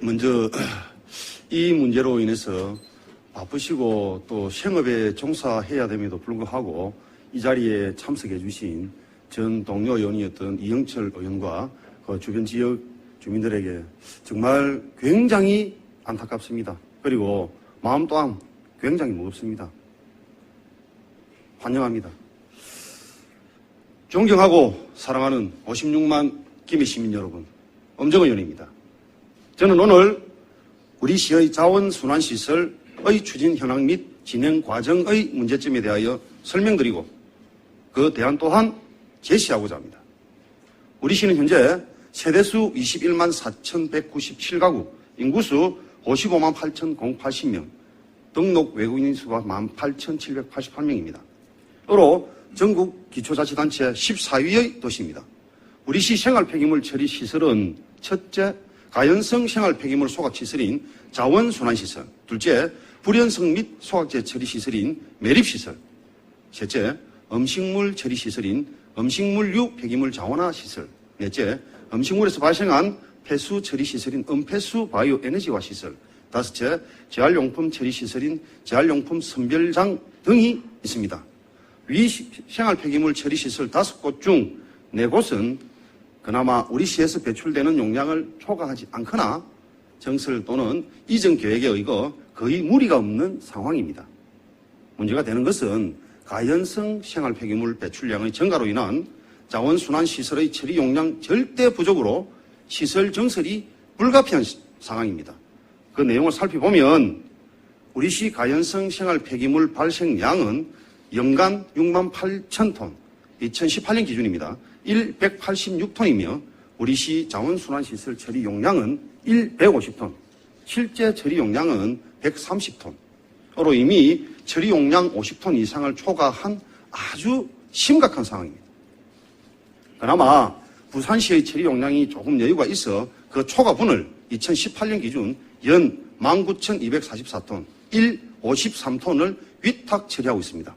먼저 이 문제로 인해서 바쁘시고 또 생업에 종사해야 됨에도 불구하고 이 자리에 참석해 주신 전 동료 의원이었던 이영철 의원과 그 주변 지역 주민들에게 정말 굉장히 안타깝습니다. 그리고 마음 또한 굉장히 무겁습니다. 환영합니다. 존경하고 사랑하는 56만 김해 시민 여러분, 엄정 의원입니다. 저는 오늘 우리 시의 자원순환시설의 추진 현황 및 진행 과정의 문제점에 대하여 설명드리고 그 대안 또한 제시하고자 합니다. 우리 시는 현재 세대수 21만 4,197가구, 인구수 55만 8,080명, 등록 외국인 수가 18,788명입니다. 으로 전국 기초자치단체 14위의 도시입니다. 우리 시 생활폐기물 처리 시설은 첫째, 가연성 생활폐기물 소각시설인 자원순환시설, 둘째, 불연성 및 소각재 처리시설인 매립시설, 셋째, 음식물 처리시설인 음식물류 폐기물 자원화시설, 넷째, 음식물에서 발생한 폐수 처리시설인 음폐수 바이오 에너지화 시설, 다섯째, 재활용품 처리시설인 재활용품 선별장 등이 있습니다. 위 생활폐기물 처리시설 5곳 중 4곳은 그나마 우리 시에서 배출되는 용량을 초과하지 않거나 정설 또는 이전 계획에 의거 거의 무리가 없는 상황입니다. 문제가 되는 것은 가연성 생활폐기물 배출량의 증가로 인한 자원순환시설의 처리 용량 절대 부족으로 시설 정설이 불가피한 상황입니다. 그 내용을 살펴보면 우리 시 가연성 생활폐기물 발생량은 연간 6만 8천 톤, 2018년 기준입니다. 186톤이며 우리 시 자원순환시설 처리 용량은 150톤, 실제 처리 용량은 130톤. 으로 이미 처리 용량 50톤 이상을 초과한 아주 심각한 상황입니다. 그나마 부산시의 처리 용량이 조금 여유가 있어 그 초과분을 2018년 기준 연 19,244톤, 153톤을 위탁 처리하고 있습니다.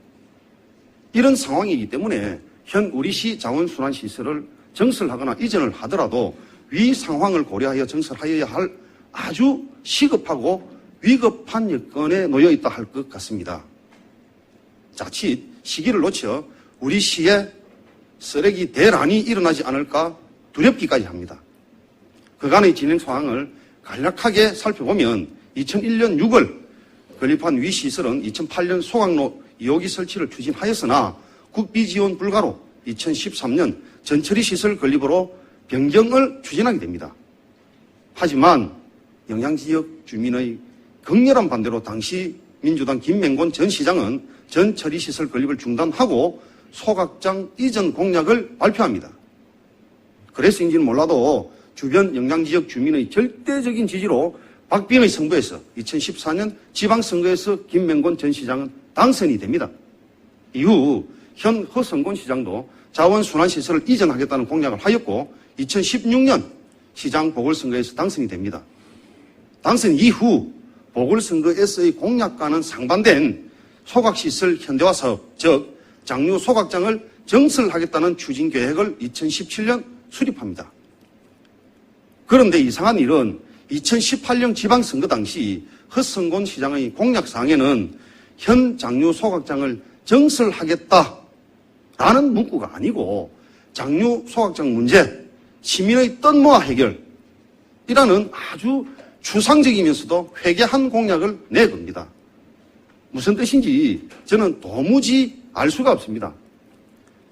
이런 상황이기 때문에 현 우리 시 자원순환시설을 정설하거나 이전을 하더라도 위 상황을 고려하여 정설하여야 할 아주 시급하고 위급한 여건에 놓여 있다 할 것 같습니다. 자칫 시기를 놓쳐 우리 시에 쓰레기 대란이 일어나지 않을까 두렵기까지 합니다. 그간의 진행 상황을 간략하게 살펴보면 2001년 6월 건립한 위 시설은 2008년 소각로 2호기 설치를 추진하였으나 국비 지원 불가로 2013년 전처리 시설 건립으로 변경을 추진하게 됩니다. 하지만 영향지역 주민의 격렬한 반대로 당시 민주당 김맹곤 전 시장은 전처리 시설 건립을 중단하고 소각장 이전 공약을 발표합니다. 그래서인지는 몰라도 주변 영향지역 주민의 절대적인 지지로 박빙의 승부에서 2014년 지방선거에서 김맹곤 전 시장은 당선이 됩니다. 이후 현 허성곤 시장도 자원순환시설을 이전하겠다는 공약을 하였고 2016년 시장 보궐선거에서 당선이 됩니다. 당선 이후 보궐선거에서의 공약과는 상반된 소각시설 현대화 사업, 즉 장류 소각장을 정설하겠다는 추진 계획을 2017년 수립합니다. 그런데 이상한 일은 2018년 지방선거 당시 허성곤 시장의 공약사항에는 현 장류 소각장을 정설하겠다라는 문구가 아니고 장류 소각장 문제, 시민의 뜬모아 해결이라는 아주 추상적이면서도 회개한 공약을 내겁니다. 무슨 뜻인지 저는 도무지 알 수가 없습니다.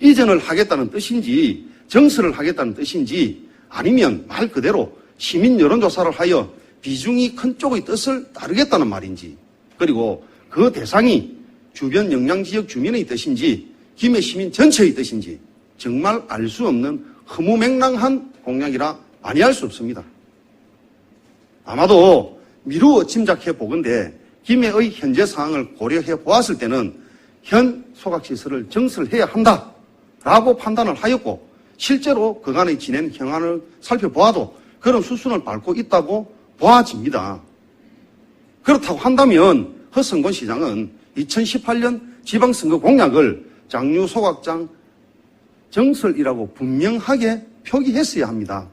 이전을 하겠다는 뜻인지 정설을 하겠다는 뜻인지 아니면 말 그대로 시민 여론조사를 하여 비중이 큰 쪽의 뜻을 따르겠다는 말인지, 그리고 그 대상이 주변 영향지역 주민의 뜻인지 김해 시민 전체의 뜻인지 정말 알 수 없는 허무맹랑한 공약이라 아니할 수 없습니다. 아마도 미루어 짐작해 보건대 김해의 현재 상황을 고려해 보았을 때는 현 소각시설을 정설해야 한다라고 판단을 하였고 실제로 그간의 진행 현안을 살펴보아도 그런 수순을 밟고 있다고 보아집니다. 그렇다고 한다면 허성곤 시장은 2018년 지방선거 공약을 장류 소각장 정설이라고 분명하게 표기했어야 합니다.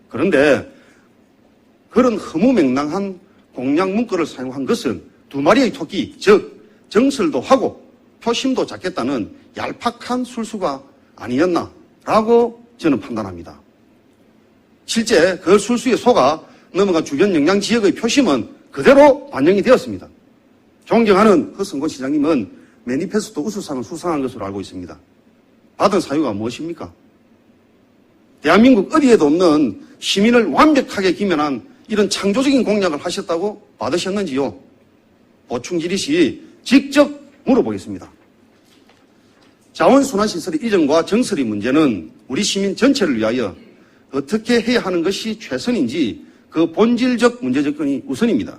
그런데 그런 허무맹랑한 공약 문구를 사용한 것은 두 마리의 토끼, 즉 정설도 하고 표심도 잡겠다는 얄팍한 술수가 아니었나라고 저는 판단합니다. 실제 그 술수에 속아 넘어간 주변 영양 지역의 표심은 그대로 반영이 되었습니다. 존경하는 허성곤 시장님은 매니페스토 우수상을 수상한 것으로 알고 있습니다. 받은 사유가 무엇입니까? 대한민국 어디에도 없는 시민을 완벽하게 기면한 이런 창조적인 공약을 하셨다고 받으셨는지요? 보충 질의 시 직접 물어보겠습니다. 자원순환시설의 이전과 정설의 문제는 우리 시민 전체를 위하여 어떻게 해야 하는 것이 최선인지 그 본질적 문제 접근이 우선입니다.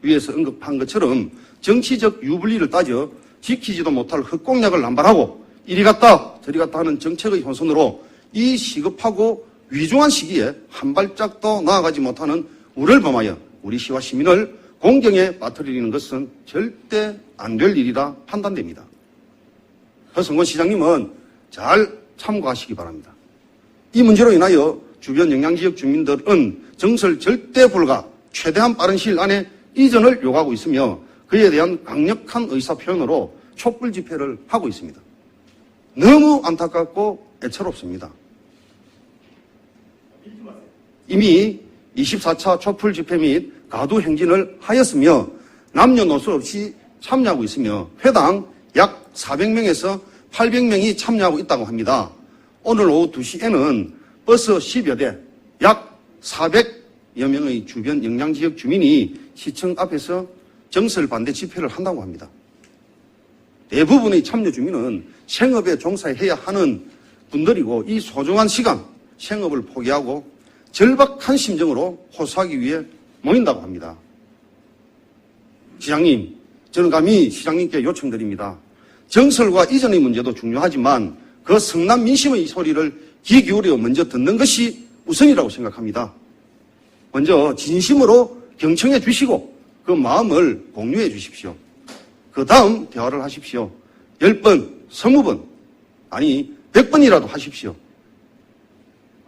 위에서 언급한 것처럼 정치적 유불리를 따져 지키지도 못할 헛공약을 남발하고 이리 갔다 저리 갔다 하는 정책의 혼선으로 이 시급하고 위중한 시기에 한 발짝도 나아가지 못하는 우려를 범하여 우리 시와 시민을 공경에 빠뜨리는 것은 절대 안 될 일이라 판단됩니다. 허성곤 시장님은 잘 참고하시기 바랍니다. 이 문제로 인하여 주변 영향지역 주민들은 정설 절대 불가 최대한 빠른 시일 안에 이전을 요구하고 있으며 그에 대한 강력한 의사표현으로 촛불 집회를 하고 있습니다. 너무 안타깝고 애처롭습니다. 이미 24차 촛불 집회 및 가두 행진을 하였으며 남녀노소 없이 참여하고 있으며 회당 약 400명에서 800명이 참여하고 있다고 합니다. 오늘 오후 2시에는 버스 10여 대, 약 400여 명의 주변 영향지역 주민이 시청 앞에서 정설 반대 집회를 한다고 합니다. 대부분의 참여 주민은 생업에 종사해야 하는 분들이고 이 소중한 시간, 생업을 포기하고 절박한 심정으로 호소하기 위해 모인다고 합니다. 시장님, 저는 감히 시장님께 요청드립니다. 정설과 이전의 문제도 중요하지만 그 성남 민심의 소리를 귀 기울여 먼저 듣는 것이 우선이라고 생각합니다. 먼저 진심으로 경청해 주시고 그 마음을 공유해 주십시오. 그 다음 대화를 하십시오. 10번, 20번, 아니 100번이라도 하십시오.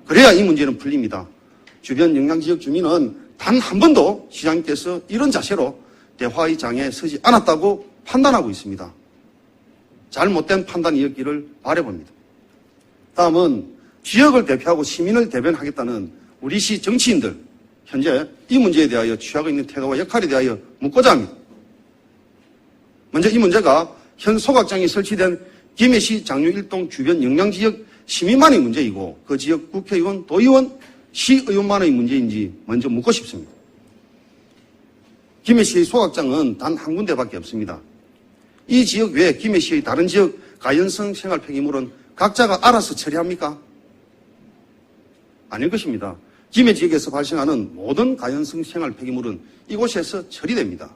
그래야 이 문제는 풀립니다. 주변 영향지역 주민은 단 한 번도 시장님께서 이런 자세로 대화의 장에 서지 않았다고 판단하고 있습니다. 잘못된 판단이었기를 바라봅니다. 다음은 지역을 대표하고 시민을 대변하겠다는 우리 시 정치인들, 현재 이 문제에 대하여 취하고 있는 태도와 역할에 대하여 묻고자 합니다. 먼저 이 문제가 현 소각장이 설치된 김해시 장류 1동 주변 영향지역 시민만의 문제이고 그 지역 국회의원, 도의원, 시의원만의 문제인지 먼저 묻고 싶습니다. 김해시의 소각장은 단 한 군데밖에 없습니다. 이 지역 외에 김해시의 다른 지역 가연성 생활 폐기물은 각자가 알아서 처리합니까? 아닐 것입니다. 김해 지역에서 발생하는 모든 가연성 생활 폐기물은 이곳에서 처리됩니다.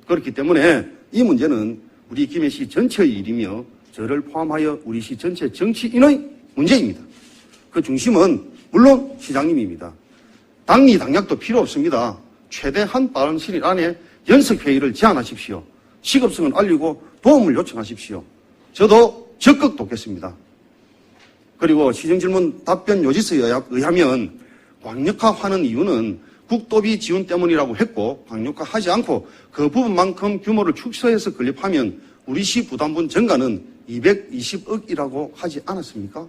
그렇기 때문에 이 문제는 우리 김해시 전체의 일이며 저를 포함하여 우리 시 전체 정치인의 문제입니다. 그 중심은 물론 시장님입니다. 당리 당략도 필요 없습니다. 최대한 빠른 시일 안에 연석회의를 제안하십시오. 시급성을 알리고 도움을 요청하십시오. 저도 적극 돕겠습니다. 그리고 시정질문 답변 요지서에 의하면 광역화하는 이유는 국도비 지원 때문이라고 했고 광역화하지 않고 그 부분만큼 규모를 축소해서 건립하면 우리 시 부담분 증가는 220억이라고 하지 않았습니까?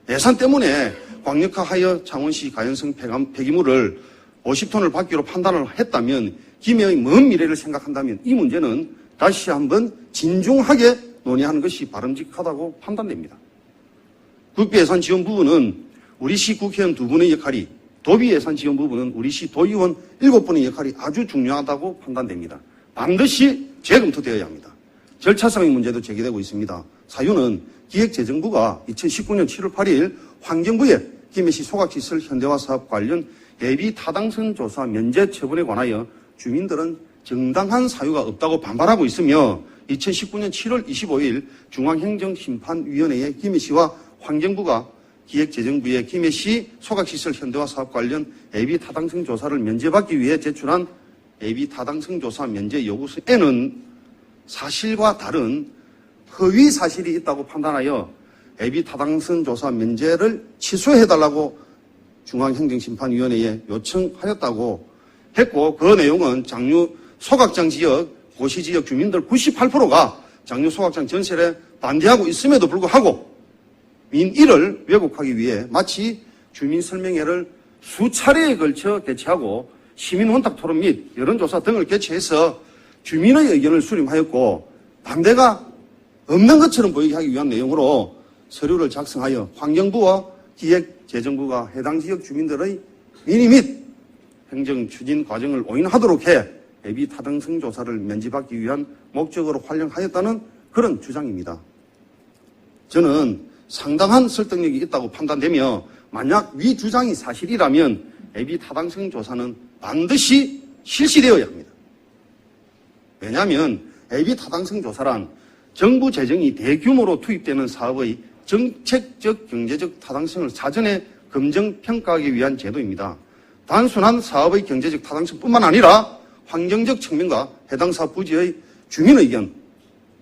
예산 때문에 광역화하여 창원시 가연성 폐기물을 50톤을 받기로 판단을 했다면 김해의 먼 미래를 생각한다면 이 문제는 다시 한번 진중하게 논의하는 것이 바람직하다고 판단됩니다. 국비예산 지원 부분은 우리 시 국회의원 2분의 역할이, 도비예산 지원 부분은 우리 시 도의원 7분의 역할이 아주 중요하다고 판단됩니다. 반드시 재검토되어야 합니다. 절차상의 문제도 제기되고 있습니다. 사유는 기획재정부가 2019년 7월 8일 환경부에 김해시 소각시설 현대화 사업 관련 예비 타당성 조사 면제 처분에 관하여 주민들은 정당한 사유가 없다고 반발하고 있으며 2019년 7월 25일 중앙행정심판위원회에 김해시와 환경부가 기획재정부에 김해시 소각시설 현대화 사업 관련 예비 타당성 조사를 면제받기 위해 제출한 예비 타당성 조사 면제 요구서에는 사실과 다른 허위 사실이 있다고 판단하여 예비 타당성 조사 면제를 취소해달라고 중앙행정심판위원회에 요청하였다고 했고, 그 내용은 장류 소각장 지역, 고시지역 주민들 98%가 장류 소각장 전설에 반대하고 있음에도 불구하고 민의를 왜곡하기 위해 마치 주민설명회를 수차례에 걸쳐 개최하고 시민원탁 토론 및 여론조사 등을 개최해서 주민의 의견을 수렴하였고, 반대가 없는 것처럼 보이게 하기 위한 내용으로 서류를 작성하여 환경부와 기획재정부가 해당 지역 주민들의 민의 및 행정 추진 과정을 오인하도록 해 예비 타당성 조사를 면제받기 위한 목적으로 활용하였다는 그런 주장입니다. 저는 상당한 설득력이 있다고 판단되며, 만약 위 주장이 사실이라면 예비 타당성 조사는 반드시 실시되어야 합니다. 왜냐하면 예비 타당성 조사란 정부 재정이 대규모로 투입되는 사업의 정책적, 경제적 타당성을 사전에 검증, 평가하기 위한 제도입니다. 단순한 사업의 경제적 타당성뿐만 아니라 환경적 측면과 해당 사업 부지의 주민 의견,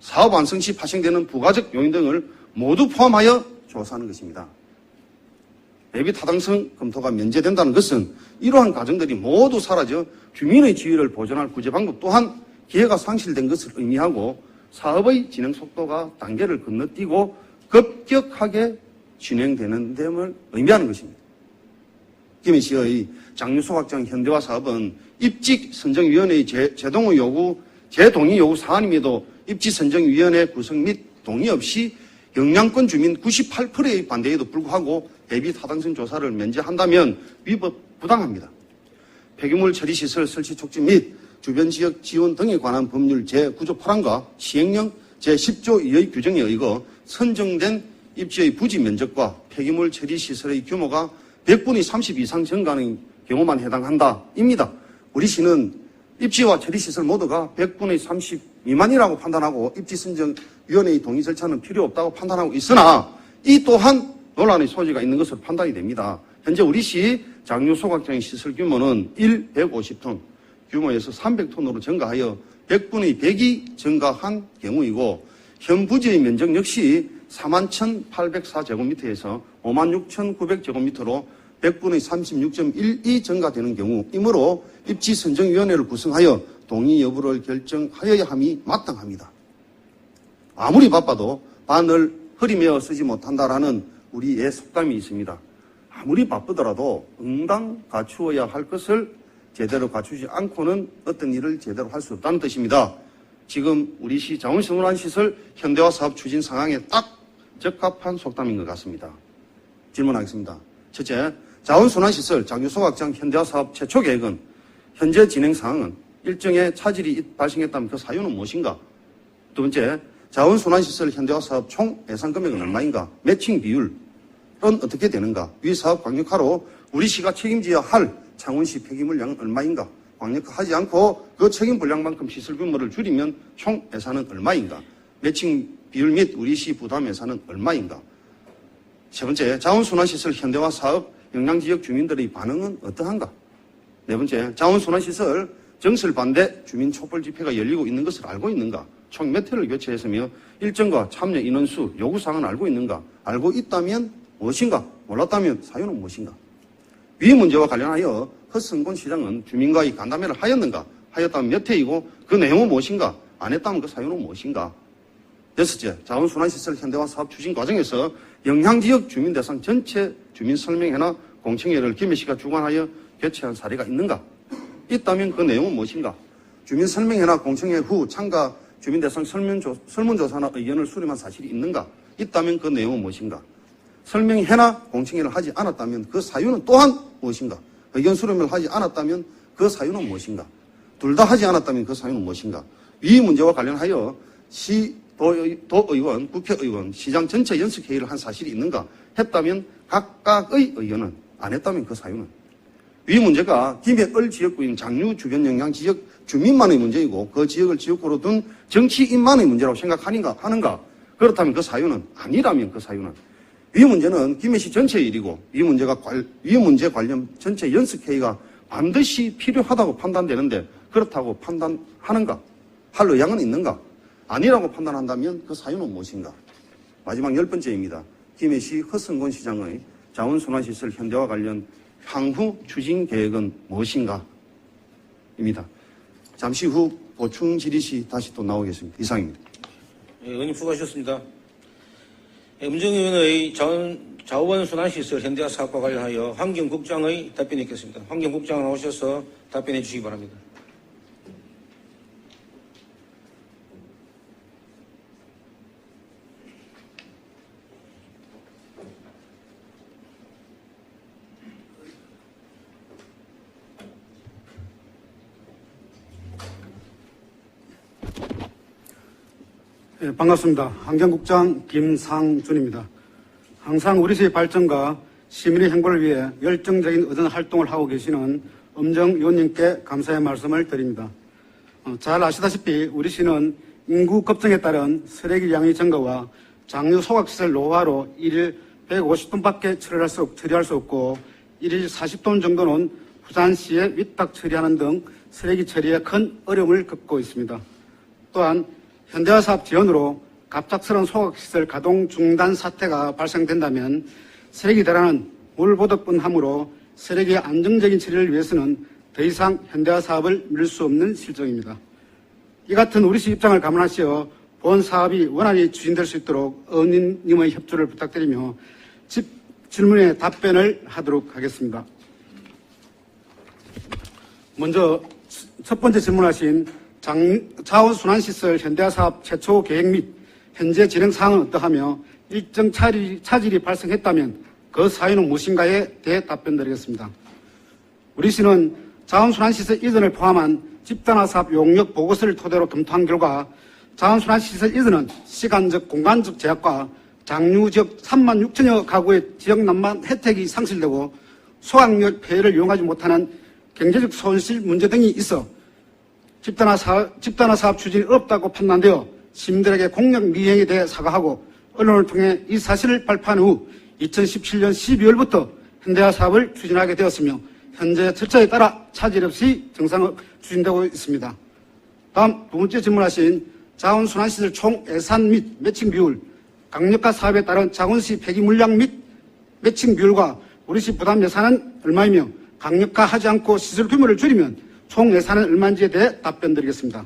사업 완성 시 발생되는 부가적 요인 등을 모두 포함하여 조사하는 것입니다. 예비 타당성 검토가 면제된다는 것은 이러한 과정들이 모두 사라져 주민의 지위를 보존할 구제 방법 또한 기회가 상실된 것을 의미하고, 사업의 진행 속도가 단계를 건너뛰고 급격하게 진행되는 됨을 의미하는 것입니다. 김해시의 장류소각장 현대화 사업은 입지선정위원회의 재동의 요구, 재동의 요구 사안임에도 입지선정위원회 구성 및 동의 없이 영향권 주민 98%의 반대에도 불구하고 예비 타당성 조사를 면제한다면 위법 부당합니다. 폐기물 처리시설 설치 촉진 및 주변 지역 지원 등에 관한 법률 제9조 8항과 시행령 제10조 2의 규정에 의거 선정된 입지의 부지 면적과 폐기물 처리시설의 규모가 100분의 30 이상 증가하는 경우만 해당한다 입니다. 우리 시는 입지와 처리시설 모두가 100분의 30 미만이라고 판단하고 입지선정위원회의 동의 절차는 필요 없다고 판단하고 있으나, 이 또한 논란의 소지가 있는 것으로 판단이 됩니다. 현재 우리 시 장류소각장의 시설 규모는 150톤 규모에서 300톤으로 증가하여 100분의 100이 증가한 경우이고, 현 부지의 면적 역시 41,804제곱미터에서 56,900제곱미터로 100분의 36.12 증가되는 경우이므로 입지선정위원회를 구성하여 동의 여부를 결정하여야 함이 마땅합니다. 아무리 바빠도 바늘 허리메어 쓰지 못한다라는 우리의 속담이 있습니다. 아무리 바쁘더라도 응당 갖추어야 할 것을 제대로 갖추지 않고는 어떤 일을 제대로 할 수 없다는 뜻입니다. 지금 우리 시 자원순환시설 현대화 사업 추진 상황에 딱 적합한 속담인 것 같습니다. 질문하겠습니다. 첫째, 자원순환시설 장류소각장 현대화 사업 최초 계획은, 현재 진행 상황은, 일정의 차질이 발생했다면 그 사유는 무엇인가? 두 번째, 자원순환시설 현대화 사업 총 예산 금액은 얼마인가? 매칭 비율은 어떻게 되는가? 위 사업 광역화로 우리 시가 책임져야 할 창원시 폐기물량은 얼마인가? 광역화하지 않고 그 책임 분량만큼 시설 규모를 줄이면 총 예산은 얼마인가? 매칭 비율 및 우리 시 부담 예산은 얼마인가? 세 번째, 자원순환시설 현대화 사업 영향지역 주민들의 반응은 어떠한가? 네 번째, 자원순환시설 정설 반대 주민 촛불 집회가 열리고 있는 것을 알고 있는가? 총 몇 회를 개최했으며 일정과 참여 인원수, 요구사항은 알고 있는가? 알고 있다면 무엇인가? 몰랐다면 사유는 무엇인가? 위 문제와 관련하여 허성곤 시장은 주민과의 간담회를 하였는가? 하였다면 몇 회이고 그 내용은 무엇인가? 안 했다면 그 사유는 무엇인가? 여섯째, 자원순환시설 현대화 사업 추진 과정에서 영향지역 주민 대상 전체 주민 설명회나 공청회를 김해시가 주관하여 개최한 사례가 있는가? 있다면 그 내용은 무엇인가? 주민 설명회나 공청회 후 참가 주민 대상 설문조사나 의견을 수렴한 사실이 있는가? 있다면 그 내용은 무엇인가? 설명회나 공청회를 하지 않았다면 그 사유는 또한 무엇인가? 의견 수렴을 하지 않았다면 그 사유는 무엇인가? 둘 다 하지 않았다면 그 사유는 무엇인가? 이 문제와 관련하여 도의원, 국회의원, 시장 전체 연석회의를 한 사실이 있는가? 했다면 각각의 의견은, 안 했다면 그 사유는? 이 문제가 김해을 지역구인 장류 주변 영향 지역 주민만의 문제이고 그 지역을 지역구로 둔 정치인만의 문제라고 하는가? 그렇다면 그 사유는, 아니라면 그 사유는? 이 문제는 김해시 전체의 일이고 이 문제 관련 전체 연석회의가 반드시 필요하다고 판단되는데 그렇다고 판단하는가? 할 의향은 있는가? 아니라고 판단한다면 그 사유는 무엇인가? 마지막 10번째입니다. 김해시 허성곤 시장의 자원순환시설 현대화 관련 향후 추진 계획은 무엇인가? 입니다. 잠시 후 보충 질의시 다시 또 나오겠습니다. 이상입니다. 의원님 수고하셨습니다. 음정위원회의 자원순환시설 현대화 사업과 관련하여 환경국장의 답변이 있겠습니다. 환경국장 나오셔서 답변해 주시기 바랍니다. 네, 반갑습니다. 환경국장 김상준입니다. 항상 우리 시의 발전과 시민의 행보를 위해 열정적인 어떤 활동을 하고 계시는 음정위원님께 감사의 말씀을 드립니다. 잘 아시다시피 우리 시는 인구 급증에 따른 쓰레기 양의 증가와 장류 소각시설 노후화로 일일 150톤밖에 처리할 수 없고 일일 40톤 정도는 부산시에 위탁 처리하는 등 쓰레기 처리에 큰 어려움을 겪고 있습니다. 또한 현대화 사업 지원으로 갑작스러운 소각시설 가동 중단 사태가 발생된다면 쓰레기 대란은 물보듯뿐하므로 쓰레기의 안정적인 처리를 위해서는 더 이상 현대화 사업을 미룰 수 없는 실정입니다. 이 같은 우리시 입장을 감안하시어 본 사업이 원활히 추진될 수 있도록 의원님의 협조를 부탁드리며 질문에 답변을 하도록 하겠습니다. 먼저 첫 번째 질문하신 자원순환시설 현대화 사업 최초 계획 및 현재 진행 사항은 어떠하며 일정 차질이 발생했다면 그 사유는 무엇인가에 대해 답변드리겠습니다. 우리 시는 자원순환시설 이전을 포함한 집단화 사업 용역 보고서를 토대로 검토한 결과 자원순환시설 이전은 시간적 공간적 제약과 장류 지역 3만 6천여 가구의 지역 난방 혜택이 상실되고 소각력 폐해를 이용하지 못하는 경제적 손실 문제 등이 있어 집단화 사업 추진이 어렵다고 판단되어 시민들에게 공약 미행에 대해 사과하고 언론을 통해 이 사실을 발표한 후 2017년 12월부터 현대화 사업을 추진하게 되었으며 현재 절차에 따라 차질 없이 정상적으로 추진되고 있습니다. 다음 두 번째 질문하신 자원순환시설 총 예산 및 매칭 비율, 강력화 사업에 따른 자원시 폐기 물량 및 매칭 비율과 우리시 부담 예산은 얼마이며 강력화하지 않고 시설 규모를 줄이면 총 예산은 얼마인지에 대해 답변드리겠습니다.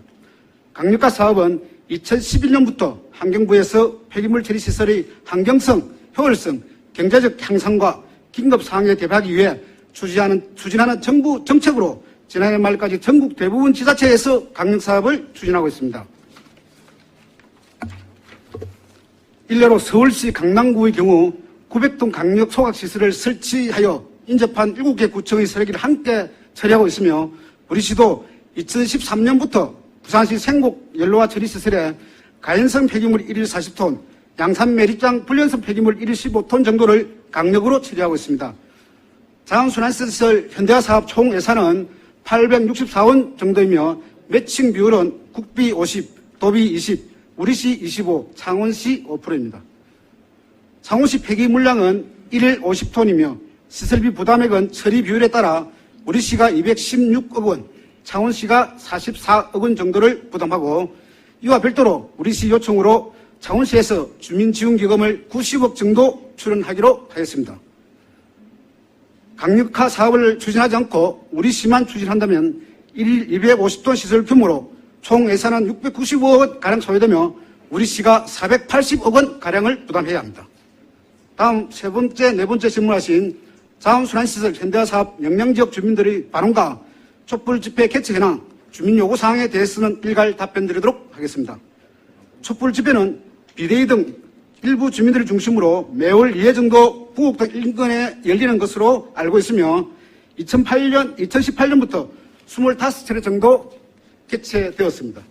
강력화 사업은 2011년부터 환경부에서 폐기물 처리 시설의 환경성, 효율성, 경제적 향상과 긴급 사항에 대비하기 위해 추진하는 정부 정책으로 지난해 말까지 전국 대부분 지자체에서 강력 사업을 추진하고 있습니다. 일례로 서울시 강남구의 경우 900톤 강력 소각시설을 설치하여 인접한 7개 구청의 쓰레기를 함께 처리하고 있으며 우리 시도 2013년부터 부산시 생곡 연로화 처리시설에 가연성 폐기물 1일 40톤, 양산 매립장 불연성 폐기물 1일 15톤 정도를 강력으로 처리하고 있습니다. 자원순환시설 현대화 사업 총 예산은 864원 정도이며 매칭 비율은 국비 50, 도비 20, 우리시 25, 창원시 5%입니다. 창원시 폐기 물량은 1일 50톤이며 시설비 부담액은 처리 비율에 따라 우리시가 216억 원, 창원시가 44억 원 정도를 부담하고 이와 별도로 우리시 요청으로 창원시에서 주민지원기금을 90억 정도 출연하기로 하였습니다. 강력화 사업을 추진하지 않고 우리시만 추진한다면 1일 250톤 시설 규모로 총 예산은 695억 원 가량 소요되며 우리시가 480억 원 가량을 부담해야 합니다. 다음 세 번째, 네 번째 질문하신 자원순환시설 현대화 사업 영향지역 주민들의 반응과 촛불 집회 개최 현황, 주민 요구 사항에 대해서는 일괄 답변드리도록 하겠습니다. 촛불 집회는 비대위 등 일부 주민들을 중심으로 매월 2회 정도 부곡동 인근에 열리는 것으로 알고 있으며 2018년부터 25차례 정도 개최되었습니다.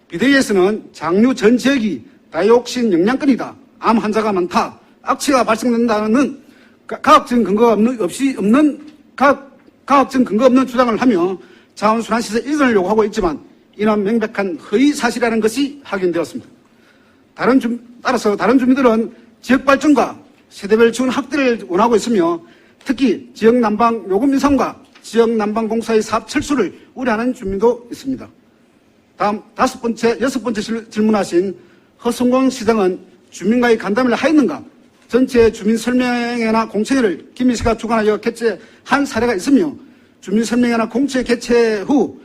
비대위에서는 장류 전 지역이 다이옥신 영양권이다, 암 환자가 많다, 악취가 발생된다는 과학적인 근거가 없는 주장을 하며 자원순환시설 이전을 요구하고 있지만 이는 명백한 허위 사실이라는 것이 확인되었습니다. 따라서 다른 주민들은 지역 발전과 세대별 지원 확대를 원하고 있으며 특히 지역 난방 요금 인상과 지역 난방 공사의 사업 철수를 우려하는 주민도 있습니다. 다음 여섯 번째 질문하신 허성공 시장은 주민과의 간담회를 하였는가, 전체 주민 설명회나 공청회를 김미 씨가 주관하여 개최한 사례가 있으며 주민 설명회나 공청회 개최 후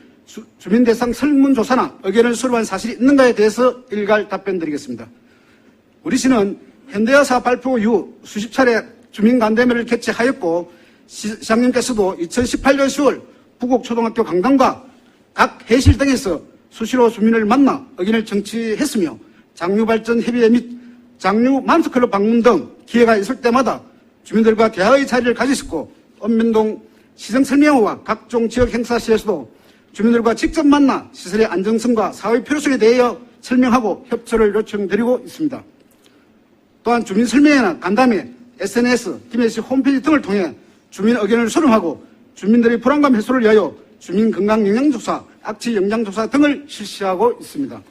주민 대상 설문조사나 의견을 수렴한 사실이 있는가에 대해서 일괄 답변드리겠습니다. 우리 시는 현대화 사업 발표 이후 수십 차례 주민 간담회를 개최하였고 시장님께서도 2018년 10월 부곡초등학교 강당과 각 해실 등에서 수시로 주민을 만나 의견을 청취했으며 장류발전협의회 및 장류 맘스클럽 방문 등 기회가 있을 때마다 주민들과 대화의 자리를 가지셨고 읍면동 시정설명회와 각종 지역 행사 시에서도 주민들과 직접 만나 시설의 안정성과 사회 필요성에 대하여 설명하고 협조를 요청드리고 있습니다. 또한 주민 설명회나 간담회, SNS, 김해시 홈페이지 등을 통해 주민 의견을 수렴하고 주민들의 불안감 해소를 위하여 주민 건강 영양조사, 악취 영양조사 등을 실시하고 있습니다.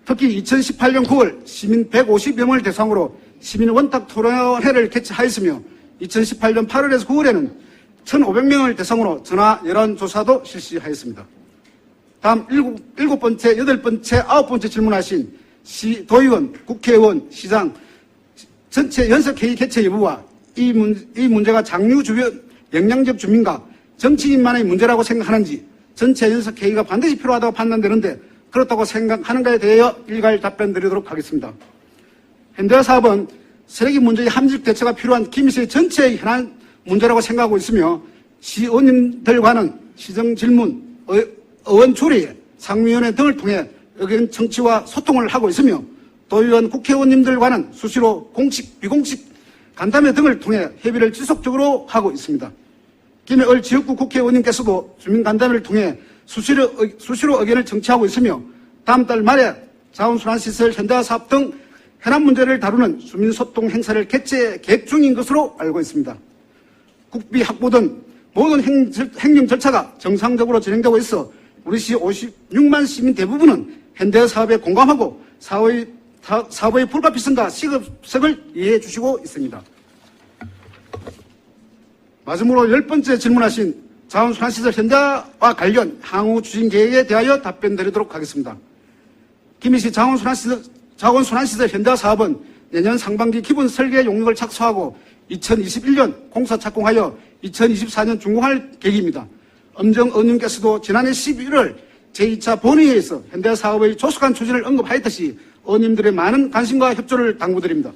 특히 2018년 9월 시민 150여 명을 대상으로 시민 원탁 토론회를 개최하였으며 2018년 8월에서 9월에는 1,500명을 대상으로 전화 여론조사도 실시하였습니다. 다음 7번째, 8번째, 9번째 질문하신 도의원, 국회의원, 시장 전체 연석회의 개최 여부와 이 문제가 장류 주변 영양적 주민과 정치인만의 문제라고 생각하는지 전체 연석회의가 반드시 필요하다고 판단되는데 그렇다고 생각하는가에 대하여 일괄 답변드리도록 하겠습니다. 현대화 사업은 쓰레기 문제의 함축 대처가 필요한 김씨의 전체의 현안 문제라고 생각하고 있으며 시의원님들과는 시정 질문, 의원 조례, 상임위원회 등을 통해 의견 청취와 소통을 하고 있으며 도의원 국회의원님들과는 수시로 공식, 비공식 간담회 등을 통해 협의를 지속적으로 하고 있습니다. 김해을 지역구 국회의원님께서도 주민 간담회를 통해 수시로 의견을 청취하고 있으며 다음 달 말에 자원순환시설 현대화 사업 등 현안 문제를 다루는 주민소통 행사를 개최 계획 중인 것으로 알고 있습니다. 국비 확보 등 모든 행정 절차가 정상적으로 진행되고 있어 우리 시 56만 시민 대부분은 현대화 사업에 공감하고 사업의 불가피성과 시급성을 이해해 주시고 있습니다. 마지막으로 10번째 질문하신 자원순환시설 현대화와 관련 향후 추진 계획에 대하여 답변드리도록 하겠습니다. 김해시 자원순환시설 현대화 사업은 내년 상반기 기본 설계 용역을 착수하고 2021년 공사 착공하여 2024년 준공할 계획입니다. 엄정 의원님께서도 지난해 11월 제2차 본회의에서 현대화 사업의 조속한 추진을 언급하였듯이 의원님들의 많은 관심과 협조를 당부드립니다.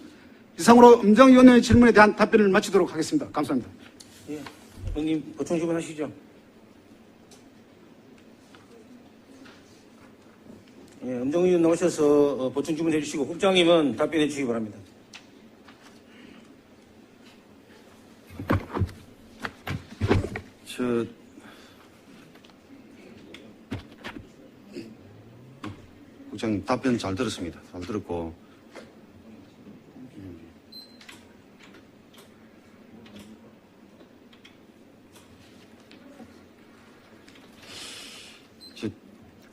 이상으로 엄정 의원님의 질문에 대한 답변을 마치도록 하겠습니다. 감사합니다. 예, 의원님 보충 질문하시죠. 예, 엄정 의원 나오셔서 보충 질문해 주시고 국장님은 답변해 주시기 바랍니다. 국장님 답변 잘 들었습니다. 잘 들었고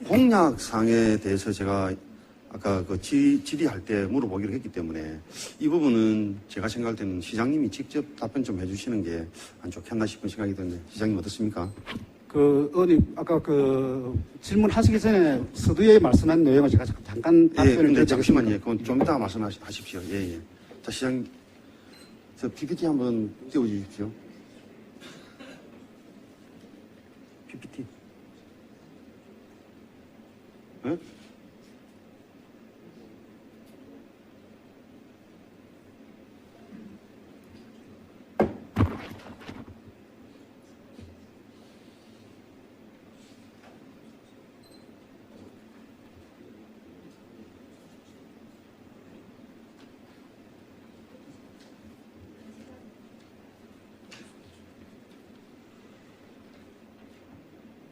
공약상에 대해서 제가 아까 그 질의할 때 물어보기로 했기 때문에 이 부분은 제가 생각할 때는 시장님이 직접 답변 좀 해주시는 게 안 좋겠나 싶은 생각이 드는데 시장님 어떻습니까? 의원님, 아까 질문하시기 전에 서두에 말씀한 내용을 제가 잠깐 답변을 근데 잠시만요. 그건 좀 이따가 말씀하십시오. 예. 자, 시장, 저 PPT 한번 띄워주십시오. PPT. 예?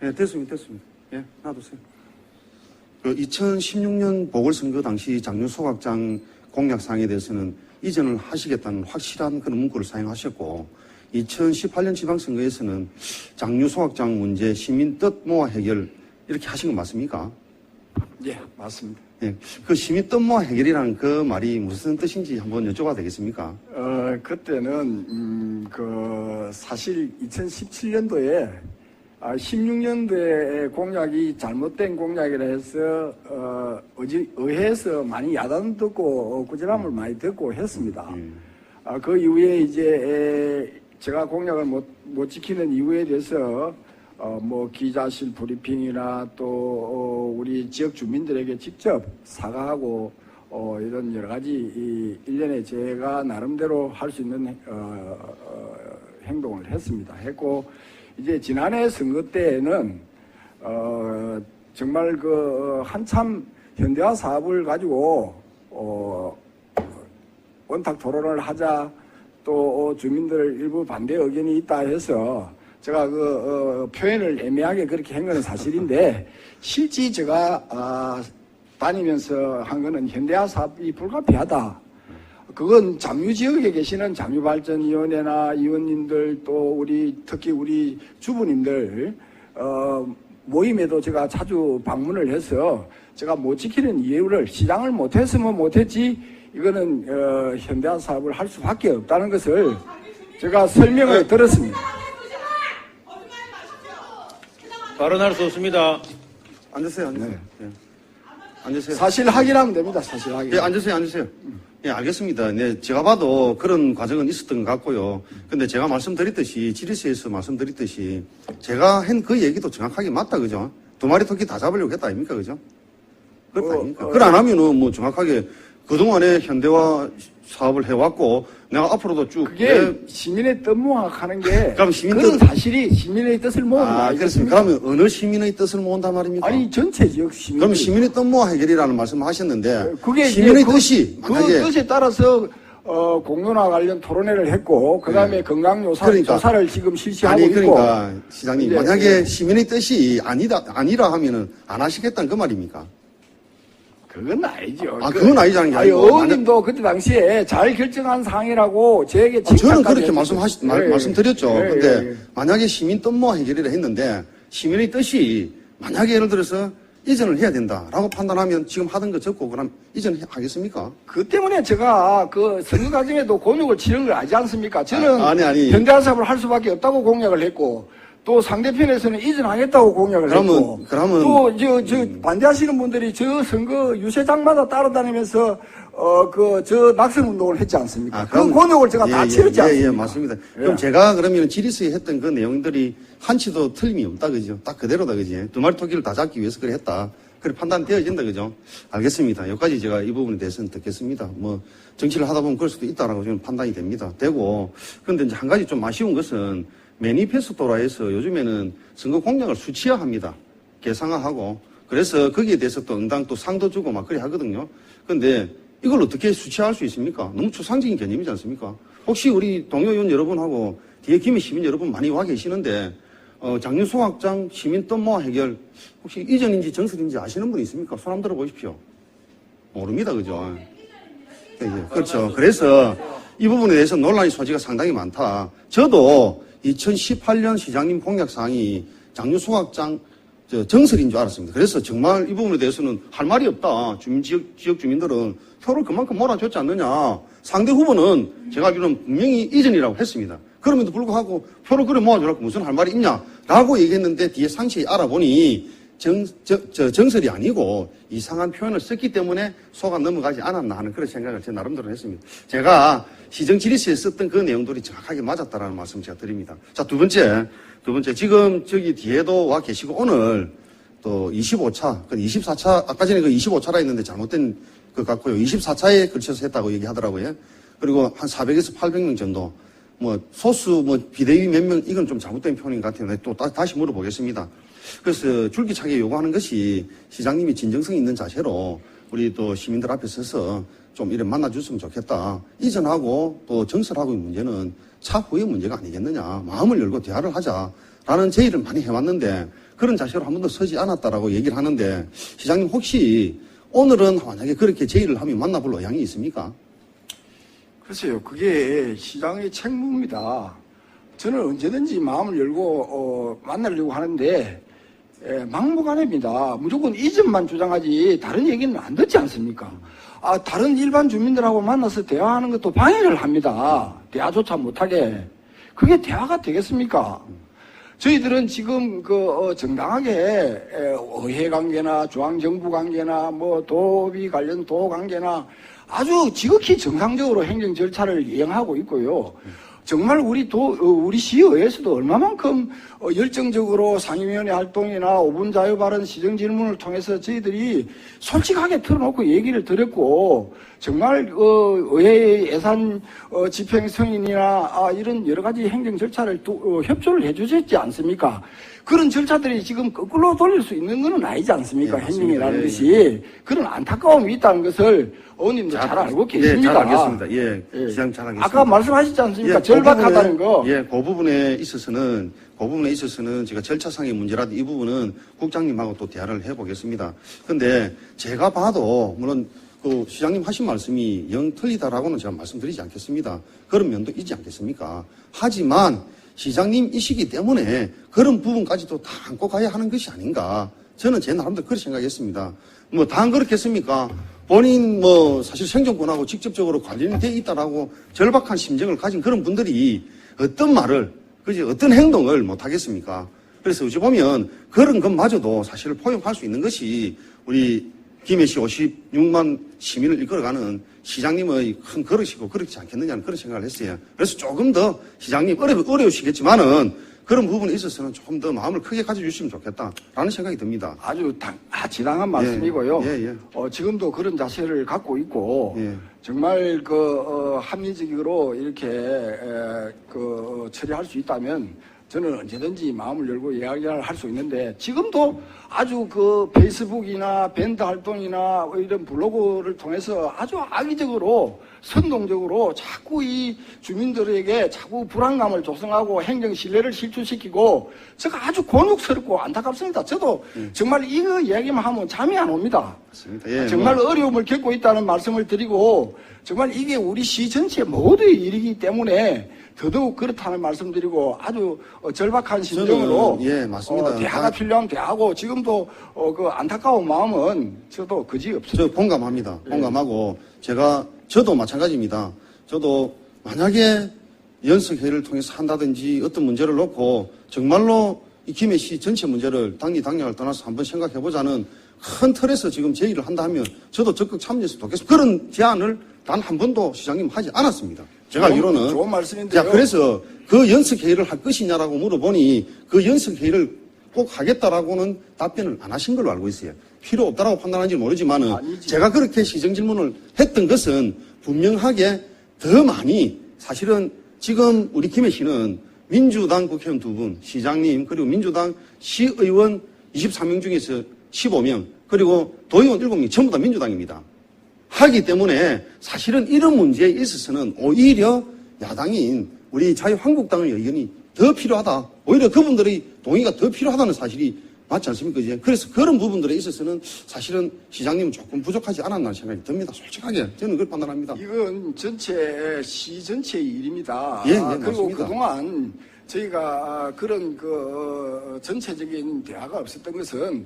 예, 됐습니다. 예, 놔두세요. 2016년 보궐선거 당시 장류소각장 공약사항에 대해서는 이전을 하시겠다는 확실한 그런 문구를 사용하셨고, 2018년 지방선거에서는 장류소각장 문제 시민 뜻 모아 해결 이렇게 하신 거 맞습니까? 예, 맞습니다. 예, 그 시민 뜻 모아 해결이라는 그 말이 무슨 뜻인지 한번 여쭤봐도 되겠습니까? 그때는 사실 2017년도에 16년도에 공약이 잘못된 공약이라 해서 의회에서 많이 야단 듣고 꾸지람을 많이 듣고 했습니다. 그 이후에 이제 제가 공약을 못 지키는 이유에 대해서 뭐 기자실 브리핑이나 또 우리 지역 주민들에게 직접 사과하고 이런 여러 가지 일련의 제가 나름대로 할 수 있는 행동을 했고 이제 지난해 선거 때에는 정말 그 한참 현대화 사업을 가지고 원탁 토론을 하자, 또 주민들 일부 반대 의견이 있다 해서 제가 그 표현을 애매하게 그렇게 한 건 사실인데 실제 제가 다니면서 한 거는 현대화 사업이 불가피하다. 그건 장유지역에 계시는 장유발전위원회나 의원님들 또 특히 우리 주부님들 모임에도 제가 자주 방문을 해서 제가 못 지키는 이유를 시장을 못했으면 못했지 이거는 현대화 사업을 할 수밖에 없다는 것을 제가 설명을 들었습니다. 발언할 수 없습니다. 앉으세요. 네. 예. 앉으세요. 사실 확인하면 됩니다. 사실 확인. 예, 앉으세요. 예, 알겠습니다. 네, 제가 봐도 그런 과정은 있었던 것 같고요. 근데 제가 말씀드렸듯이, 질의서에서 말씀드렸듯이, 제가 한 그 얘기도 정확하게 맞다, 그죠? 두 마리 토끼 다 잡으려고 했다, 아닙니까, 그죠? 그렇다, 아닙니까? 그걸 안 하면은 뭐 정확하게 그동안에 현대화 사업을 해왔고, 내가 앞으로도 쭉. 그게 시민의 뜻 모아하는 게 그럼 시민 그런 뜻- 사실이 시민의 뜻을 모으는 거 그렇습니까? 아니겠습니까? 그러면 어느 시민의 뜻을 모은단 말입니까? 아니 전체 지역 시민. 그럼 시민의 뜻 모아 해결이라는 말씀을 하셨는데, 그게 이제 시민의 뜻이, 그 만약에. 뜻에 따라서 공론화 관련 토론회를 했고 그 다음에 건강조사 그러니까. 조사를 지금 실시하고 아니, 그러니까, 있고. 시장님, 예, 만약에 예. 시민의 뜻이 아니라 하면은 안 하시겠다는 그 말입니까? 그건 아니죠. 그건 아니자는 게 아니, 아니고. 의원님도 그때 당시에 잘 결정한 사항이라고 저에게 저는 칭찬까지 그렇게 해주셨어요. 말씀드렸죠. 예, 근데 예, 예. 만약에 시민 뜻 모아 해결을 했는데 시민의 뜻이 만약에 예를 들어서 이전을 해야 된다라고 판단하면 지금 하던 거 적고 그럼 이전하겠습니까? 그 때문에 제가 그 선거 과정에도 곤욕을 치른 걸 알지 않습니까? 저는 아니. 현대화 사업을 할 수밖에 없다고 공약을 했고 또 상대편에서는 이전하겠다고 공약을 했고 그러면 또 저 반대하시는 분들이 저 선거 유세장마다 따라다니면서 저 낙선 운동을 했지 않습니까? 그 곤욕을 제가 다 치렀지 않습니까? 예, 맞습니다. 그럼 제가 그러면 질의서에 했던 그 내용들이 한치도 틀림이 없다, 그죠? 딱 그대로다, 그지? 두 마리 토끼를 다 잡기 위해서 그래 했다. 그래 판단되어진다, 그죠? 알겠습니다. 여기까지 제가 이 부분에 대해서는 듣겠습니다. 뭐, 정치를 하다 보면 그럴 수도 있다라고 저는 판단이 됩니다. 되고, 그런데 이제 한 가지 좀 아쉬운 것은 매니페스토라에서 요즘에는 선거 공약을 수치화합니다. 계상화하고. 그래서 거기에 대해서 또 응당 또 상도 주고 막 그래 하거든요. 근데 이걸 어떻게 수치화할 수 있습니까? 너무 추상적인 개념이지 않습니까? 혹시 우리 동료 의원 여러분하고 뒤에 김해 시민 여러분 많이 와 계시는데, 장윤소 학장 시민 뜻 모아 해결, 혹시 이전인지 정설인지 아시는 분 있습니까? 손 한번 들어 보십시오. 모릅니다, 그죠? 예, 예. 그렇죠. 그래서 이 부분에 대해서 논란의 소지가 상당히 많다. 저도 2018년 시장님 공약사항이 장윤소 학장 정설인 줄 알았습니다. 그래서 정말 이 부분에 대해서는 할 말이 없다. 지역 주민들은 표를 그만큼 몰아줬지 않느냐. 상대 후보는 제가 알기로는 분명히 이전이라고 했습니다. 그럼에도 불구하고 표를 그래 모아주라고 무슨 할 말이 있냐. 라고 얘기했는데 뒤에 상세히 알아보니 정설이 아니고 이상한 표현을 썼기 때문에 속아 넘어가지 않았나 하는 그런 생각을 제 나름대로 했습니다. 제가 시정 질의서에 썼던 그 내용들이 정확하게 맞았다라는 말씀 제가 드립니다. 자, 두 번째. 지금 저기 뒤에도 와 계시고 오늘 또 25차, 24차, 아까 전에 그 25차라 했는데 잘못된 것 같고요. 24차에 걸쳐서 했다고 얘기하더라고요. 그리고 한 400에서 800명 정도. 뭐 소수 비대위 몇 명 이건 좀 잘못된 표현인 것 같아요. 또 다시 물어보겠습니다. 그래서 줄기차게 요구하는 것이 시장님이 진정성 있는 자세로 우리 또 시민들 앞에 서서 좀 이래 만나줬으면 좋겠다. 이전하고 또 정설하고의 문제는 차후의 문제가 아니겠느냐. 마음을 열고 대화를 하자라는 제의를 많이 해왔는데 그런 자세로 한 번도 서지 않았다라고 얘기를 하는데 시장님 혹시 오늘은 만약에 그렇게 제의를 하면 만나볼 의향이 있습니까? 글쎄요, 그게 시장의 책무입니다. 저는 언제든지 마음을 열고 만나려고 하는데 막무가내입니다. 무조건 이전만 주장하지 다른 얘기는 안 듣지 않습니까? 다른 일반 주민들하고 만나서 대화하는 것도 방해를 합니다. 대화조차 못하게. 그게 대화가 되겠습니까? 저희들은 지금 정당하게 의회 관계나 중앙정부 관계나 뭐 도비 관련 도 관계나 아주 지극히 정상적으로 행정 절차를 이행하고 있고요. 정말 우리 시의회에서도 얼마만큼 열정적으로 상임위원회 활동이나 5분 자유 발언 시정 질문을 통해서 저희들이 솔직하게 털어놓고 얘기를 드렸고 정말 의회 예산 집행 승인이나 이런 여러 가지 행정 절차를 협조를 해주셨지 않습니까? 그런 절차들이 지금 거꾸로 돌릴 수 있는 것은 아니지 않습니까? 예, 행정이라는 예, 것이 그런 안타까움이 있다는 것을 의원님도 잘 알고 계십니다. 예, 잘 알겠습니다. 예, 시장 잘 알겠습니다. 아까 말씀하셨지 않습니까? 예, 절박하다는 거. 그 부분에 있어서는 제가 절차상의 문제라도 이 부분은 국장님하고 또 대화를 해보겠습니다. 근데 제가 봐도 물론 그 시장님 하신 말씀이 영 틀리다라고는 제가 말씀드리지 않겠습니다. 그런 면도 있지 않겠습니까? 하지만 시장님이시기 때문에 그런 부분까지도 다 안고 가야 하는 것이 아닌가. 저는 제 나름대로 그렇게 생각했습니다. 뭐 다 그렇겠습니까? 본인 사실 생존권하고 직접적으로 관련돼 있다라고 절박한 심정을 가진 그런 분들이 어떤 말을, 어떤 행동을 못 하겠습니까? 그래서 어찌 보면 그런 것마저도 사실 포용할 수 있는 것이 우리 김해시 56만 시민을 이끌어가는 시장님의 큰 그릇이고 그렇지 않겠느냐는 그런 생각을 했어요. 그래서 조금 더 시장님 어려우시겠지만은 그런 부분에 있어서는 조금 더 마음을 크게 가져주시면 좋겠다라는 생각이 듭니다. 아주 지당한 말씀이고요. 예. 지금도 그런 자세를 갖고 있고 예. 정말 합리적으로 이렇게 처리할 수 있다면 저는 언제든지 마음을 열고 이야기를 할 수 있는데 지금도 아주 페이스북이나 밴드 활동이나 이런 블로그를 통해서 아주 악의적으로 선동적으로 자꾸 이 주민들에게 자꾸 불안감을 조성하고 행정 신뢰를 실추시키고 제가 아주 곤욕스럽고 안타깝습니다. 저도 정말 이거 이야기만 하면 잠이 안 옵니다. 맞습니다. 예, 정말 어려움을 겪고 있다는 말씀을 드리고 정말 이게 우리 시 전체 모두의 일이기 때문에 더더욱 그렇다는 말씀드리고 아주 절박한 심정으로 맞습니다. 대화가 필요하면 대화하고 지금도 그 안타까운 마음은 저도 그지 없습니다. 저 공감합니다. 공감하고 저도 마찬가지입니다. 저도 만약에 연석회의를 통해서 한다든지 어떤 문제를 놓고 정말로 이 김해시 전체 문제를 당락을 떠나서 한번 생각해보자는 큰 틀에서 지금 제의를 한다 하면 저도 적극 참여해서 좋겠습니다. 그런 제안을 단 한 번도 시장님 하지 않았습니다. 제가 알기로는. 좋은 말씀인데요. 자, 그래서 그 연석회의를 할 것이냐라고 물어보니 그 연석회의를 꼭 하겠다라고는 답변을 안 하신 걸로 알고 있어요. 필요 없다라고 판단하는지 모르지만은 아니지. 제가 그렇게 시정 질문을 했던 것은 분명하게 더 많이 사실은 지금 우리 김해시는 민주당 국회의원 2분, 시장님 그리고 민주당 시의원 23명 중에서 15명 그리고 도의원 7명 전부 다 민주당입니다. 하기 때문에 사실은 이런 문제에 있어서는 오히려 야당인 우리 자유한국당의 의견이 더 필요하다. 오히려 그분들의 동의가 더 필요하다는 사실이 맞지 않습니까? 이제? 그래서 그런 부분들에 있어서는 사실은 시장님은 조금 부족하지 않았나 생각이 듭니다. 솔직하게 저는 그렇게 판단합니다. 이건 시 전체의 일입니다. 예, 그리고 맞습니다. 그동안 저희가 그런 전체적인 대화가 없었던 것은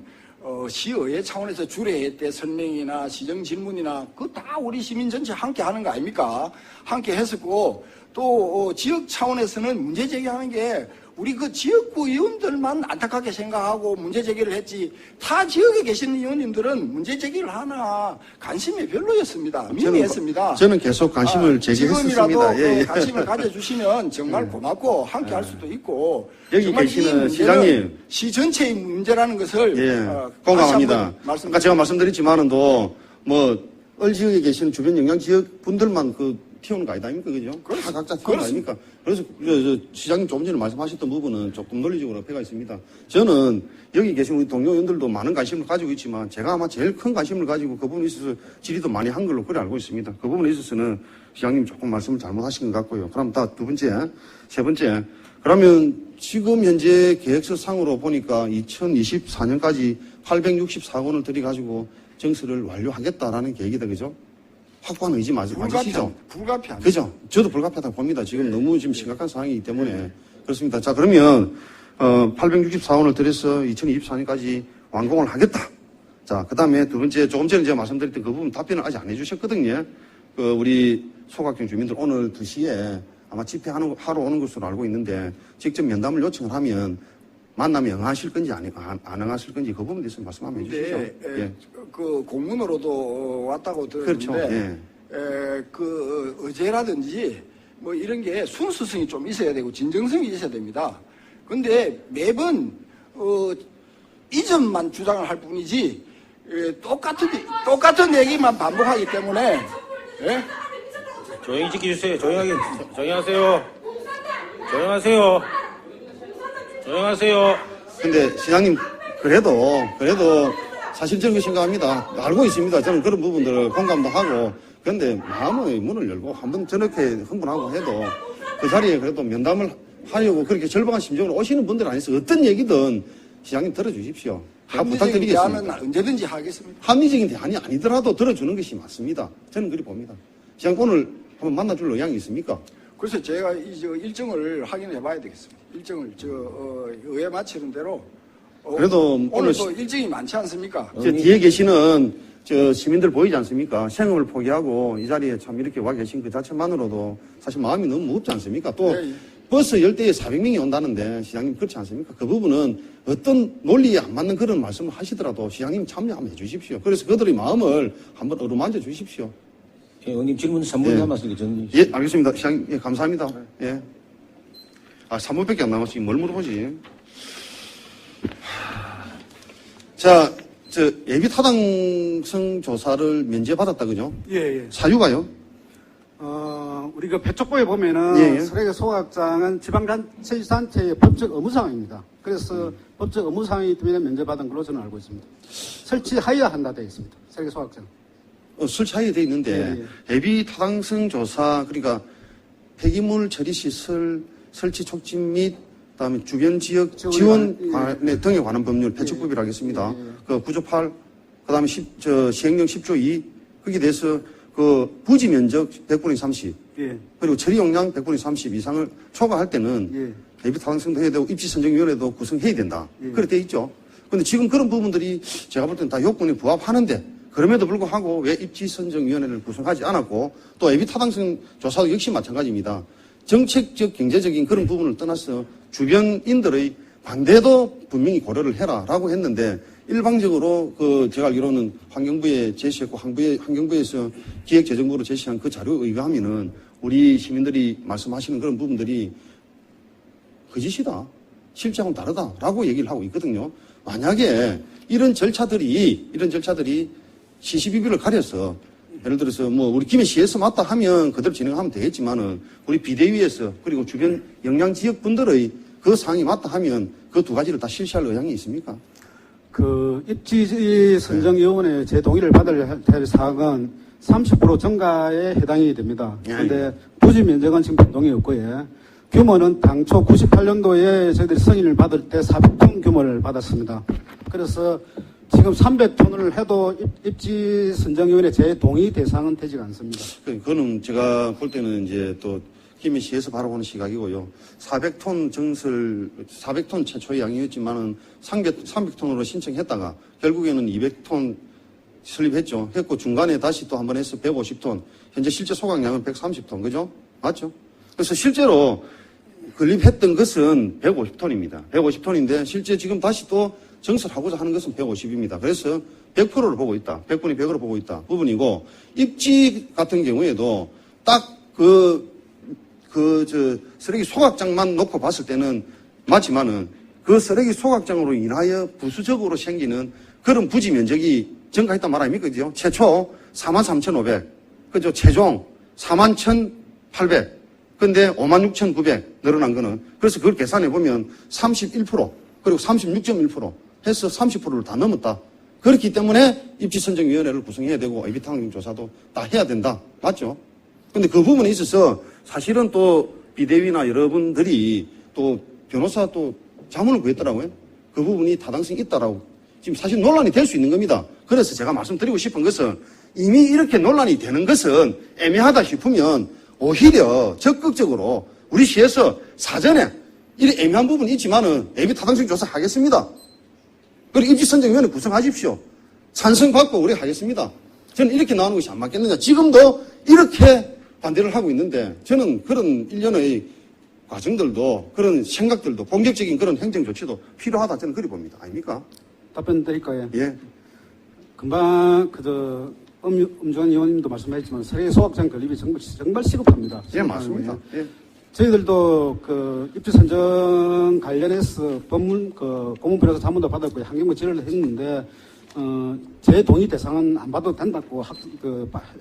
시의회 차원에서 주례회 때 설명이나 시정 질문이나 그거 다 우리 시민 전체 함께 하는 거 아닙니까? 함께 했었고 또 지역 차원에서는 문제 제기하는 게 우리 지역구 의원들만 안타깝게 생각하고 문제 제기를 했지 타 지역에 계시는 의원님들은 문제 제기를 하나 관심이 별로였습니다. 미미했습니다. 저는 계속 관심을 제기했었습니다. 지금이라도 관심을 가져주시면 정말 고맙고 함께 할 수도 있고 여기 정말 계시는 이 시장님. 시 전체의 문제라는 것을 공감합니다. 아까 제가 말씀드렸지만은도 을지역에 계시는 주변 영양 지역 분들만 튀어오는 거 아닙니까? 그죠? 다 각자 튀어오는 거 아닙니까? 그래서 시장님 조금 전에 말씀하셨던 부분은 조금 논리적으로 배가 있습니다. 저는 여기 계신 우리 동료 의원들도 많은 관심을 가지고 있지만 제가 아마 제일 큰 관심을 가지고 그 부분에 있어서 질의도 많이 한 걸로 그래 알고 있습니다. 그 부분에 있어서는 시장님 조금 말씀을 잘못하신 것 같고요. 그럼 다 세 번째. 그러면 지금 현재 계획서 상으로 보니까 2024년까지 864원을 들여가지고 정수를 완료하겠다라는 계획이다. 그죠? 확고한 의지 맞으시죠? 불가피합니다. 그죠? 저도 불가피하다고 봅니다. 지금 너무 지금 심각한 상황이기 때문에. 그렇습니다. 자, 그러면, 864원을 들여서 2024년까지 완공을 하겠다. 자, 그 다음에 두 번째, 조금 전에 제가 말씀드렸던 그 부분 답변을 아직 안 해주셨거든요. 우리 소각경 주민들 오늘 2시에 아마 집회하러 오는 것으로 알고 있는데 직접 면담을 요청을 하면 만나면 응하실 건지 안 응하실 건지 그 부분에 대해서 말씀 한번 해주시죠. 근데 그 공문으로도 왔다고 들었는데 그렇죠. 예. 그 의제라든지 뭐 이런 게 순수성이 좀 있어야 되고 진정성이 있어야 됩니다. 근데 매번 이 점만 주장을 할 뿐이지 똑같은 얘기만 반복하기 때문에 예? 조용히 지켜주세요. 조용하게. 조용하세요. 조용하세요. 조용하세요. 근데 시장님 그래도 사실 저는 생각합니다. 알고 있습니다. 저는 그런 부분들을 공감도 하고 그런데 마음의 문을 열고 한번 저렇게 흥분하고 해도 그 자리에 그래도 면담을 하려고 그렇게 절박한 심정으로 오시는 분들 안에서 어떤 얘기든 시장님 들어주십시오. 다 합리적인 부탁드리겠습니다. 대화는 언제든지 하겠습니다. 합리적인 대안이 아니더라도 들어주는 것이 맞습니다. 저는 그리 봅니다. 시장 오늘 한번 만나줄 의향이 있습니까? 그래서 제가 일정을 확인해 봐야 되겠습니다. 일정을 의회 마치는 대로 그래도 오늘 오늘 또 일정이 많지 않습니까? 저 뒤에 계시는 저 시민들 보이지 않습니까? 생업을 포기하고 이 자리에 참 이렇게 와 계신 그 자체만으로도 사실 마음이 너무 무겁지 않습니까? 또 네. 버스 10대에 400명이 온다는데 시장님 그렇지 않습니까? 그 부분은 어떤 논리에 안 맞는 그런 말씀을 하시더라도 시장님 참여 한번 해주십시오. 그래서 그들의 마음을 한번 어루만져 주십시오. 예, 의원님 질문 3분 예. 남았으니까 저는. 예, 알겠습니다. 시장님, 예, 감사합니다. 예. 3분밖에 안 남았으니 뭘 물어보지? 자, 예비 타당성 조사를 면제받았다, 그죠? 예. 사유가요? 우리 그 배촉보에 보면은 예, 예. 쓰레기 소각장은 지방자치단체의 법적 의무사항입니다. 그래서 법적 의무사항이기 때문에 면제받은 걸로 저는 알고 있습니다. 설치하여야 한다 되어 있습니다. 쓰레기 소각장. 설치하게 돼 있는데, 예비 타당성 조사, 그러니까 폐기물 처리 시설 설치 촉진 및 그다음에 주변 지역 지원 등에 관한 법률 배척법이라 하겠습니다. 그 9조 8, 그다음에 시행령 10조 2 거기에 대해서 그 부지 면적 100분의 30 그리고 처리 용량 100분의 30 이상을 초과할 때는 예비 타당성도 해야 되고 입지선정위원회도 구성해야 된다. 그렇게 돼 있죠. 근데 지금 그런 부분들이 제가 볼 때는 다 요건에 부합하는데 그럼에도 불구하고 왜 입지선정위원회를 구성하지 않았고 또 예비 타당성 조사도 역시 마찬가지입니다. 정책적 경제적인 그런 부분을 떠나서 주변인들의 반대도 분명히 고려를 해라라고 했는데 일방적으로 그 제가 알기로는 환경부에 제시했고 환경부에서 기획재정부로 제시한 그 자료에 의하면은 우리 시민들이 말씀하시는 그런 부분들이 거짓이다. 실제하고는 다르다라고 얘기를 하고 있거든요. 만약에 이런 절차들이 시시비비를 가려서 예를 들어서 뭐 우리 김해시에서 맞다 하면 그대로 진행하면 되겠지만은 우리 비대위에서 그리고 주변 영향 지역 분들의 그 사항이 맞다 하면 그 두 가지를 다 실시할 의향이 있습니까? 그 입지 선정위원회 제 동의를 받아야 될 사항은 30% 증가에 해당이 됩니다. 그런데 부지 면적은 지금 변동이 없고요. 규모는 당초 98년도에 저희들이 승인을 받을 때 400톤 규모를 받았습니다. 그래서 지금 300톤을 해도 입지 선정위원회 제 동의 대상은 되지가 않습니다. 그거는 제가 볼 때는 이제 또 김해시에서 바라보는 시각이고요. 400톤 최초의 양이었지만은 300톤으로 신청했다가 결국에는 200톤 설립했죠. 했고 중간에 다시 또 한 번 해서 150톤. 현재 실제 소각량은 130톤. 그죠? 맞죠? 그래서 실제로 건립했던 것은 150톤입니다. 150톤인데 실제 지금 다시 또 정설하고자 하는 것은 150입니다. 그래서 100%를 보고 있다. 100분이 100으로 보고 있다. 부분이고, 입지 같은 경우에도 딱 쓰레기 소각장만 놓고 봤을 때는 맞지만은 그 쓰레기 소각장으로 인하여 부수적으로 생기는 그런 부지 면적이 증가했단 말 아닙니까? 그죠? 최초 43,500. 그죠? 최종 41,800. 근데 56,900 늘어난 거는. 그래서 그걸 계산해보면 31% 그리고 36.1% 해서 30%를 다 넘었다. 그렇기 때문에 입지선정위원회를 구성해야 되고 예비타당성 조사도 다 해야 된다. 맞죠? 근데 그 부분에 있어서 사실은 또 비대위나 여러분들이 또 변호사 또 자문을 구했더라고요. 그 부분이 타당성이 있다라고. 지금 사실 논란이 될 수 있는 겁니다. 그래서 제가 말씀드리고 싶은 것은 이미 이렇게 논란이 되는 것은 애매하다 싶으면 오히려 적극적으로 우리 시에서 사전에 이런 애매한 부분이 있지만은 예비 타당성 조사 하겠습니다. 그리고 입지선정위원회 구성하십시오. 찬성받고 우리 하겠습니다. 저는 이렇게 나오는 것이 안 맞겠느냐. 지금도 이렇게 반대를 하고 있는데 저는 그런 일련의 과정들도 그런 생각들도 공격적인 그런 행정 조치도 필요하다 저는 그리 봅니다. 아닙니까? 답변 드릴까요? 예. 금방 엄주환 의원님도 말씀하셨지만 세계 소각장 건립이 정말 시급합니다. 예, 맞습니다. 예. 저희들도 입지 선정 관련해서 고문 변호사 자문도 받았고 환경부 지원을 했는데 제 동의 대상은 안 받아도 된다고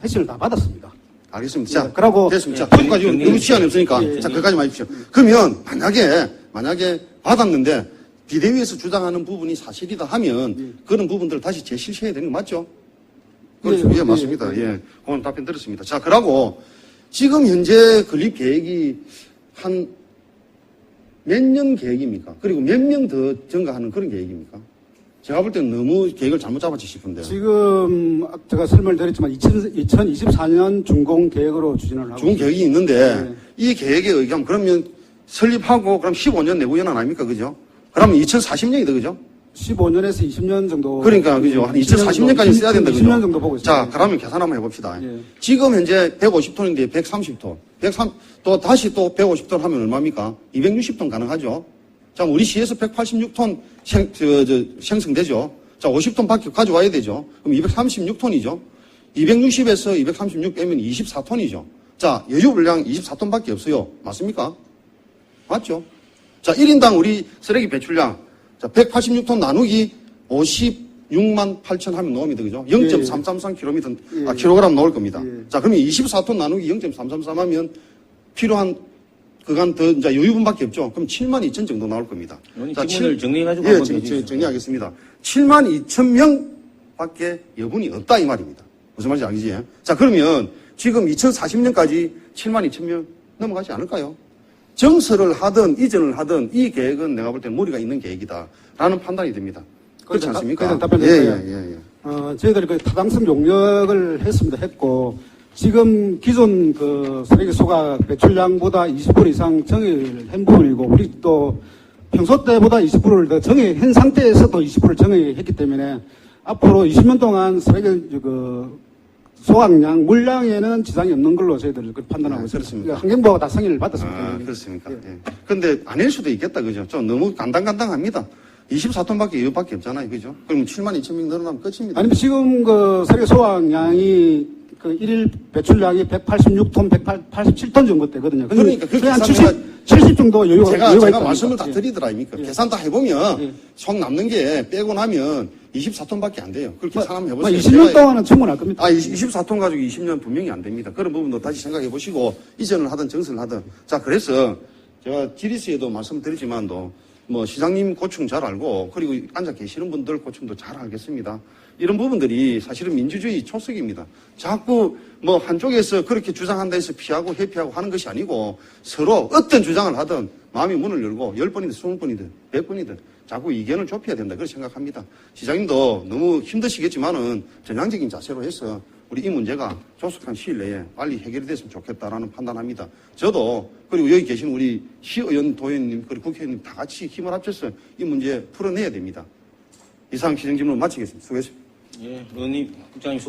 회신을 다 받았습니다. 알겠습니다. 자, 예, 그러고 됐습니다. 자, 거기까지 너무 시간이 없으니까 자, 거기까지만 해주십시오. 그러면 만약에 받았는데 비대위에서 주장하는 부분이 사실이다 하면 그런 부분들을 다시 재실시해야 되는 거 맞죠? 그렇죠. 예, 맞습니다. 예. 오늘 답변 들었습니다. 자, 그러고 지금 현재 건립 계획이 한 몇 년 계획입니까? 그리고 몇 명 더 증가하는 그런 계획입니까? 제가 볼 때는 너무 계획을 잘못 잡았지 싶은데. 지금 제가 설명을 드렸지만 2024년 준공 계획으로 추진을 하고 좋은 계획이 있는데 이 계획에 의하면 그러면 설립하고 그럼 15년 내후년 아닙니까? 그죠? 그러면 2040년이다. 그죠? 15년에서 20년 정도. 그러니까, 그죠? 한 2040년까지 써야 된다. 그죠? 20년 정도 보고 있습니다. 자, 그러면 계산 한번 해봅시다. 예. 지금 현재 150톤인데 130톤. 또 다시 또 150톤 하면 얼마입니까? 260톤 가능하죠? 자, 우리 시에서 186톤 생성되죠? 자, 50톤 밖에 가져와야 되죠? 그럼 236톤이죠? 260에서 236 빼면 24톤이죠? 자, 여유 분량 24톤 밖에 없어요. 맞습니까? 맞죠? 자, 1인당 우리 쓰레기 배출량. 자, 186톤 나누기 56만 8천 하면 나옵니다. 그죠? 0.333km, 킬로그램 나올 겁니다. 예. 자, 그러면 24톤 나누기 0.333 하면 필요한 그간 더 이제 여유분밖에 없죠. 그럼 7만 2천 정도 나올 겁니다. 자, 질문을 정리해가지고 예, 한번 정리하겠습니다. 7만 2천 명밖에 여분이 없다 이 말입니다. 무슨 말인지 알겠지? 자, 그러면 지금 2040년까지 7만 2천 명 넘어가지 않을까요? 정설을 하든 이전을 하든 이 계획은 내가 볼 때는 무리가 있는 계획이다라는 판단이 됩니다. 그렇지 않습니까? 답변드릴까요? 저희들이 타당성 용역을 했고 지금 기존 쓰레기 소각 배출량보다 20% 이상 정액을 한 부분이고 우리 또 평소 때보다 20%를 더 정액한 상태에서 또 20%를 정액했기 때문에 앞으로 20년 동안 쓰레기 소각량, 물량에는 지장이 없는 걸로 저희들 판단하고 있습니다. 그렇습니까? 환경부가 다 승인을 받았습니다. 그렇습니까? 예. 근데 아닐 수도 있겠다, 그죠? 좀 너무 간당간당합니다. 24톤밖에 이것밖에 없잖아요, 그죠? 그럼 7만 2천 명 늘어나면 끝입니다. 아니면 지금 쓰레기 소각량이 일일 배출량이 186톤, 187톤 정도 되거든요. 그러니까 그렇게 한 계산해가- 70 정도 여유가 제가 있다. 말씀을 다 드리더라, 아닙니까? 계산 다 해보면, 예. 총 남는 게 빼고 나면 24톤밖에 안 돼요. 그렇게 계산 한번 해보세요. 20년 동안은 충분할 겁니다. 24톤 가지고 20년 분명히 안 됩니다. 그런 부분도 다시 생각해 보시고, 이전을 하든 정선을 하든. 자, 그래서 제가 지리스에도 말씀드리지만도, 시장님 고충 잘 알고, 그리고 앉아 계시는 분들 고충도 잘 알겠습니다. 이런 부분들이 사실은 민주주의 초석입니다. 자꾸 한쪽에서 그렇게 주장한다 해서 피하고 회피하고 하는 것이 아니고 서로 어떤 주장을 하든 마음이 문을 열고 10번이든 20번이든 100번이든 자꾸 이견을 좁혀야 된다. 그렇게 생각합니다. 시장님도 너무 힘드시겠지만은 전향적인 자세로 해서 우리 이 문제가 조속한 시일 내에 빨리 해결이 됐으면 좋겠다라는 판단합니다. 저도 그리고 여기 계신 우리 시의원, 도의원님, 그리고 국회의원님 다 같이 힘을 합쳐서 이 문제 풀어내야 됩니다. 이상 시정질문 마치겠습니다. 수고했습니다. 예, 의원님, 국장님